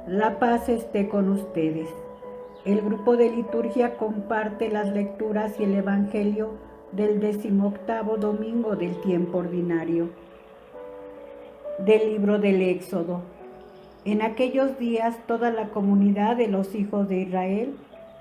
La paz esté con ustedes. El grupo de liturgia comparte las lecturas y el Evangelio del 18º domingo del tiempo ordinario. Del libro del Éxodo. En aquellos días toda la comunidad de los hijos de Israel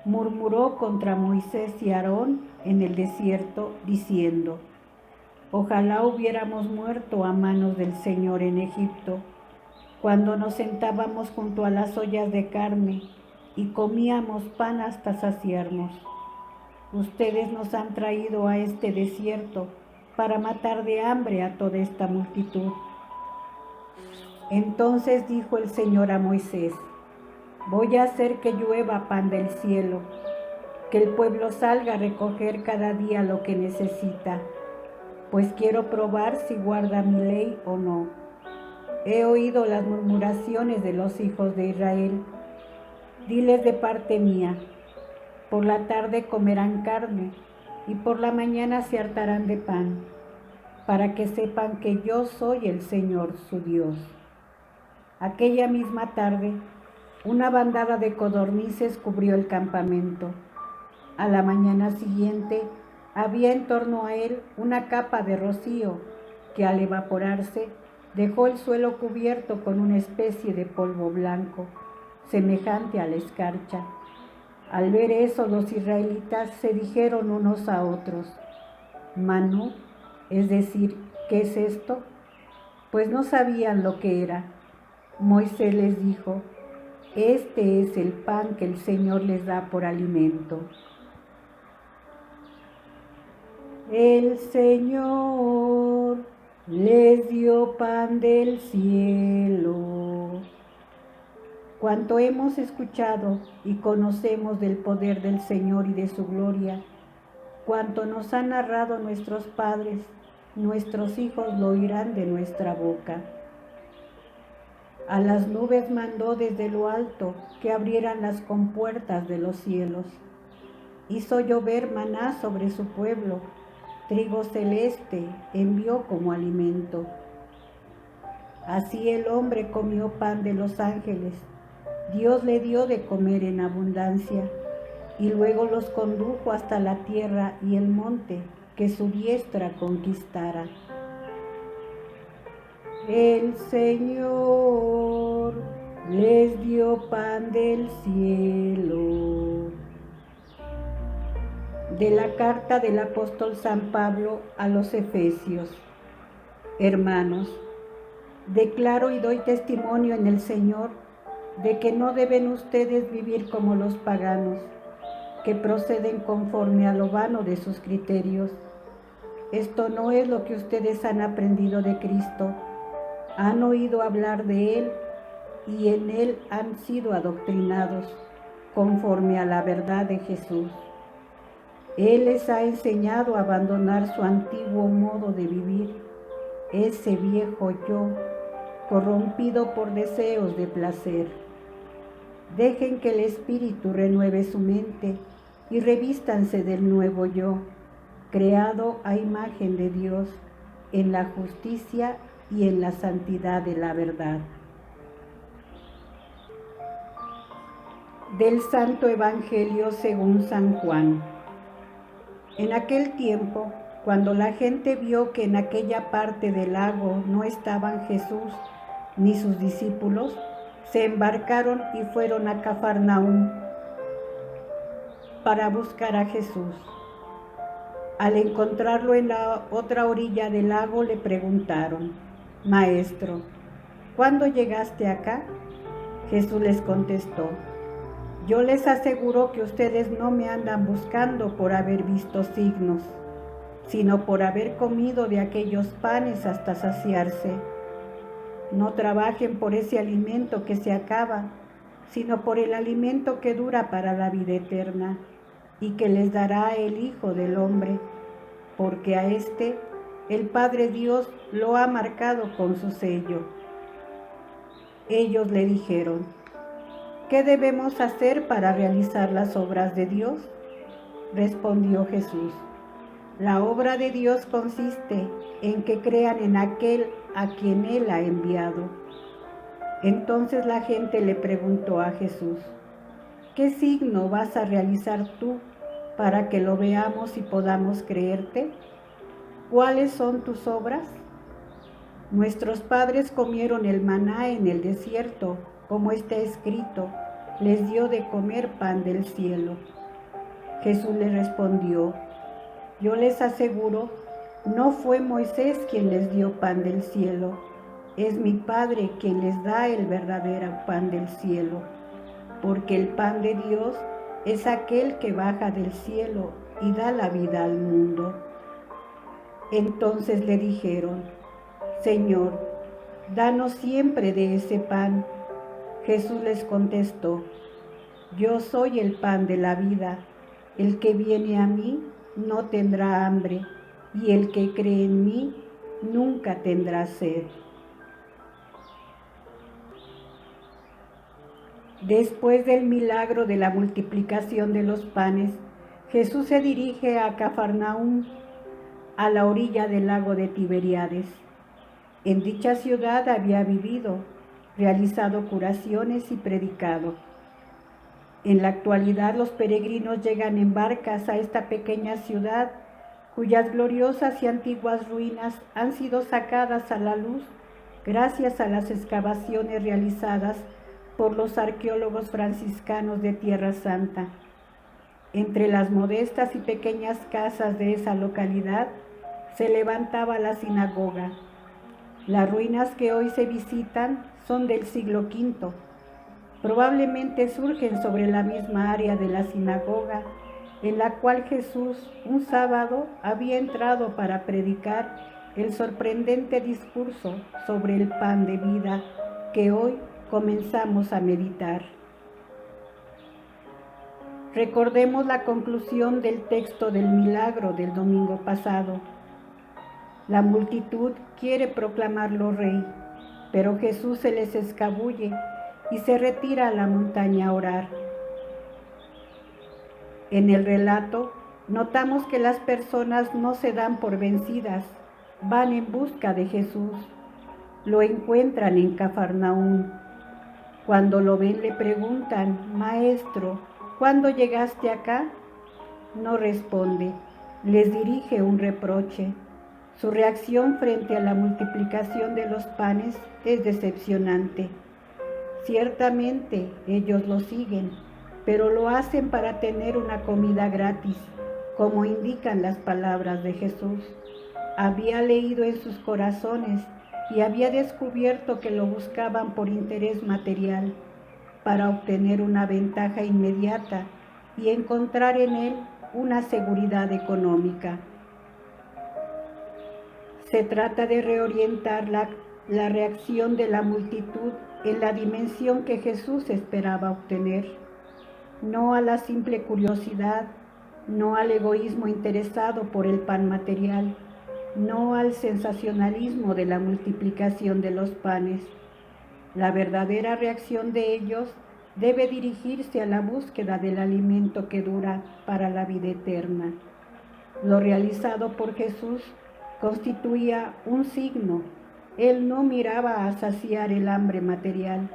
murmuró contra Moisés y Aarón en el desierto, diciendo: Ojalá hubiéramos muerto a manos del Señor en Egipto, cuando nos sentábamos junto a las ollas de carne y comíamos pan hasta saciarnos. Ustedes nos han traído a este desierto para matar de hambre a toda esta multitud. Entonces dijo el Señor a Moisés: Voy a hacer que llueva pan del cielo, que el pueblo salga a recoger cada día lo que necesita, pues quiero probar si guarda mi ley o no. He oído las murmuraciones de los hijos de Israel. Diles de parte mía: por la tarde comerán carne y por la mañana se hartarán de pan, para que sepan que yo soy el Señor su Dios. Aquella misma tarde, una bandada de codornices cubrió el campamento. A la mañana siguiente, había en torno a él una capa de rocío que, al evaporarse, dejó el suelo cubierto con una especie de polvo blanco, semejante a la escarcha. Al ver eso, los israelitas se dijeron unos a otros: «Maná, es decir, ¿qué es esto?». Pues no sabían lo que era. Moisés les dijo: «Este es el pan que el Señor les da por alimento». El Señor les dio pan del cielo. Cuanto hemos escuchado y conocemos del poder del Señor y de su gloria, cuanto nos han narrado nuestros padres, nuestros hijos lo oirán de nuestra boca. A las nubes mandó desde lo alto que abrieran las compuertas de los cielos. Hizo llover maná sobre su pueblo, trigo celeste envió como alimento. Así el hombre comió pan de los ángeles, Dios le dio de comer en abundancia, y luego los condujo hasta la tierra y el monte que su diestra conquistara. El Señor les dio pan del cielo. De la carta del apóstol San Pablo a los Efesios. Hermanos, declaro y doy testimonio en el Señor de que no deben ustedes vivir como los paganos, que proceden conforme a lo vano de sus criterios. Esto no es lo que ustedes han aprendido de Cristo. Han oído hablar de Él y en Él han sido adoctrinados conforme a la verdad de Jesús. Él les ha enseñado a abandonar su antiguo modo de vivir, ese viejo yo, corrompido por deseos de placer. Dejen que el Espíritu renueve su mente y revístanse del nuevo yo, creado a imagen de Dios, en la justicia y en la santidad de la verdad. Del Santo Evangelio según San Juan. En aquel tiempo, cuando la gente vio que en aquella parte del lago no estaban Jesús ni sus discípulos, se embarcaron y fueron a Cafarnaúm para buscar a Jesús. Al encontrarlo en la otra orilla del lago, le preguntaron: «Maestro, ¿cuándo llegaste acá?». Jesús les contestó: «Yo les aseguro que ustedes no me andan buscando por haber visto signos, sino por haber comido de aquellos panes hasta saciarse. No trabajen por ese alimento que se acaba, sino por el alimento que dura para la vida eterna, y que les dará el Hijo del Hombre, porque a este el Padre Dios lo ha marcado con su sello». Ellos le dijeron: «¿Qué debemos hacer para realizar las obras de Dios?». Respondió Jesús: «La obra de Dios consiste en que crean en aquel a quien Él ha enviado». Entonces la gente le preguntó a Jesús: ¿qué signo vas a realizar tú para que lo veamos y podamos creerte? ¿Cuáles son tus obras? Nuestros padres comieron el maná en el desierto, como está escrito, les dio de comer pan del cielo. Jesús le respondió: yo les aseguro, no fue Moisés quien les dio pan del cielo, es mi Padre quien les da el verdadero pan del cielo, porque el pan de Dios es aquel que baja del cielo y da la vida al mundo. Entonces le dijeron: Señor, danos siempre de ese pan. Jesús les contestó: yo soy el pan de la vida, el que viene a mí no tendrá hambre, y el que cree en mí nunca tendrá sed. Después del milagro de la multiplicación de los panes, Jesús se dirige a Cafarnaúm, a la orilla del lago de Tiberíades. En dicha ciudad había vivido, realizado curaciones y predicado. En la actualidad los peregrinos llegan en barcas a esta pequeña ciudad, cuyas gloriosas y antiguas ruinas han sido sacadas a la luz gracias a las excavaciones realizadas por los arqueólogos franciscanos de Tierra Santa. Entre las modestas y pequeñas casas de esa localidad se levantaba la sinagoga. Las ruinas que hoy se visitan son del siglo V. Probablemente surgen sobre la misma área de la sinagoga en la cual Jesús un sábado había entrado para predicar el sorprendente discurso sobre el pan de vida que hoy comenzamos a meditar. Recordemos la conclusión del texto del milagro del domingo pasado. La multitud quiere proclamarlo rey, pero Jesús se les escabulle y se retira a la montaña a orar. En el relato notamos que las personas no se dan por vencidas, van en busca de Jesús. Lo encuentran en Cafarnaúm. Cuando lo ven le preguntan: Maestro, ¿cuándo llegaste acá? No responde, les dirige un reproche. Su reacción frente a la multiplicación de los panes es decepcionante. Ciertamente ellos lo siguen, pero lo hacen para tener una comida gratis, como indican las palabras de Jesús. Había leído en sus corazones y había descubierto que lo buscaban por interés material, para obtener una ventaja inmediata y encontrar en él una seguridad económica. Se trata de reorientar la reacción de la multitud en la dimensión que Jesús esperaba obtener, no a la simple curiosidad, no al egoísmo interesado por el pan material, no al sensacionalismo de la multiplicación de los panes. La verdadera reacción de ellos debe dirigirse a la búsqueda del alimento que dura para la vida eterna. Lo realizado por Jesús constituía un signo. Él no miraba a saciar el hambre material.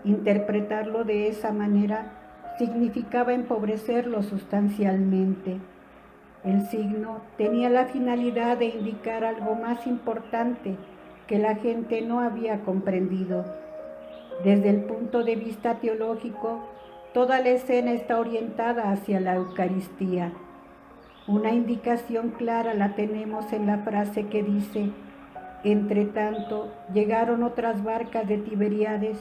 Interpretarlo de esa manera significaba empobrecerlo sustancialmente. El signo tenía la finalidad de indicar algo más importante que la gente no había comprendido. Desde el punto de vista teológico, toda la escena está orientada hacia la Eucaristía. Una indicación clara la tenemos en la frase que dice: entre tanto, llegaron otras barcas de Tiberíades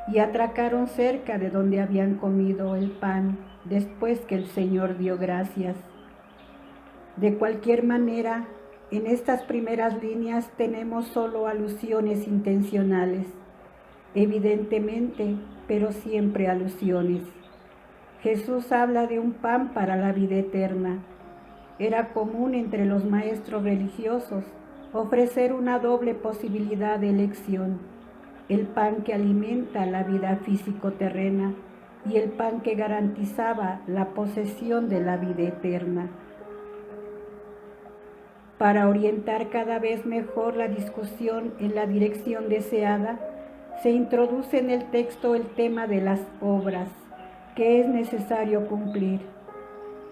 y atracaron cerca de donde habían comido el pan después que el Señor dio gracias. De cualquier manera, en estas primeras líneas tenemos solo alusiones intencionales, evidentemente, pero siempre alusiones. Jesús habla de un pan para la vida eterna. Era común entre los maestros religiosos ofrecer una doble posibilidad de elección: el pan que alimenta la vida físico-terrena y el pan que garantizaba la posesión de la vida eterna. Para orientar cada vez mejor la discusión en la dirección deseada, se introduce en el texto el tema de las obras que es necesario cumplir.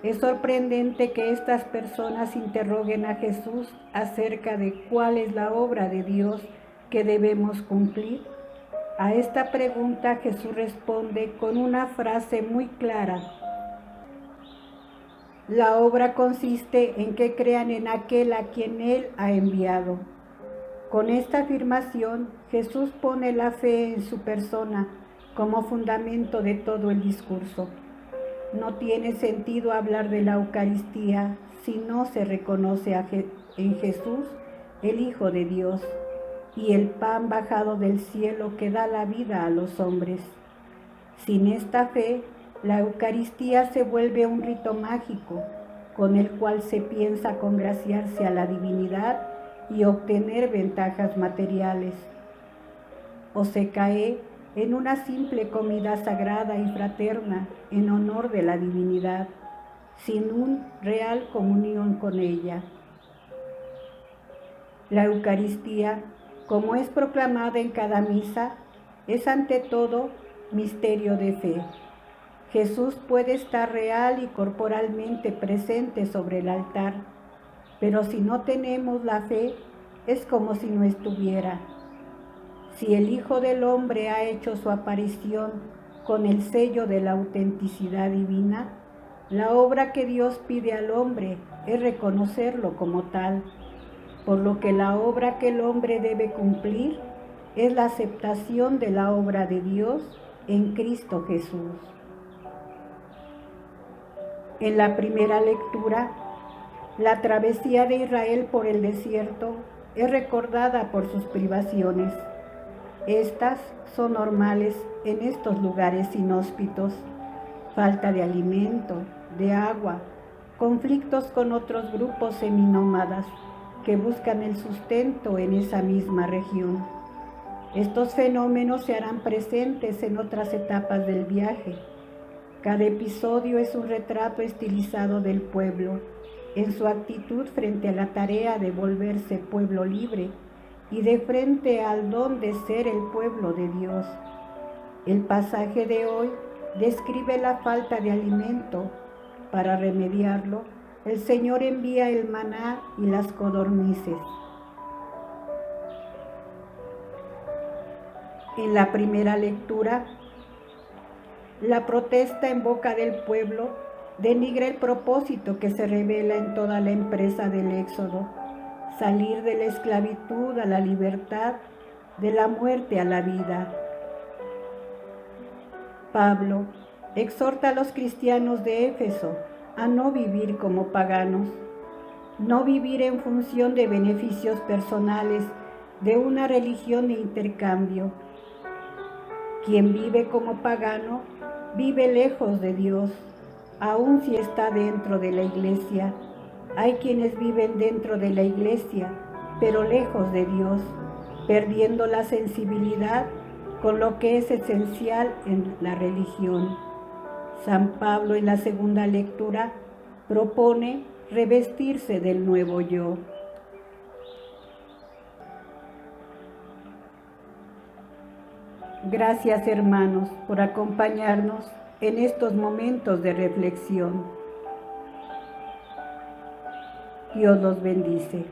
Es sorprendente que estas personas interroguen a Jesús acerca de cuál es la obra de Dios que debemos cumplir. A esta pregunta Jesús responde con una frase muy clara. La obra consiste en que crean en aquel a quien Él ha enviado. Con esta afirmación, Jesús pone la fe en su persona como fundamento de todo el discurso. No tiene sentido hablar de la Eucaristía si no se reconoce en Jesús el Hijo de Dios y el pan bajado del cielo que da la vida a los hombres. Sin esta fe, la Eucaristía se vuelve un rito mágico con el cual se piensa congraciarse a la divinidad y obtener ventajas materiales, o se cae en una simple comida sagrada y fraterna en honor de la divinidad, sin una real comunión con ella. La Eucaristía, como es proclamada en cada misa, es ante todo misterio de fe. Jesús puede estar real y corporalmente presente sobre el altar, pero si no tenemos la fe, es como si no estuviera. Si el Hijo del Hombre ha hecho su aparición con el sello de la autenticidad divina, la obra que Dios pide al hombre es reconocerlo como tal, por lo que la obra que el hombre debe cumplir es la aceptación de la obra de Dios en Cristo Jesús. En la primera lectura, la travesía de Israel por el desierto es recordada por sus privaciones. Estas son normales en estos lugares inhóspitos: falta de alimento, de agua, conflictos con otros grupos seminómadas que buscan el sustento en esa misma región. Estos fenómenos se harán presentes en otras etapas del viaje. Cada episodio es un retrato estilizado del pueblo, en su actitud frente a la tarea de volverse pueblo libre y de frente al don de ser el pueblo de Dios. El pasaje de hoy describe la falta de alimento. Para remediarlo, el Señor envía el maná y las codornices. En la primera lectura, la protesta en boca del pueblo denigra el propósito que se revela en toda la empresa del Éxodo: salir de la esclavitud a la libertad, de la muerte a la vida. Pablo exhorta a los cristianos de Éfeso a no vivir como paganos, no vivir en función de beneficios personales de una religión de intercambio. Quien vive como pagano vive lejos de Dios, aun si está dentro de la iglesia. Hay quienes viven dentro de la iglesia, pero lejos de Dios, perdiendo la sensibilidad con lo que es esencial en la religión. San Pablo en la segunda lectura propone revestirse del nuevo yo. Gracias, hermanos, por acompañarnos en estos momentos de reflexión. Dios los bendice.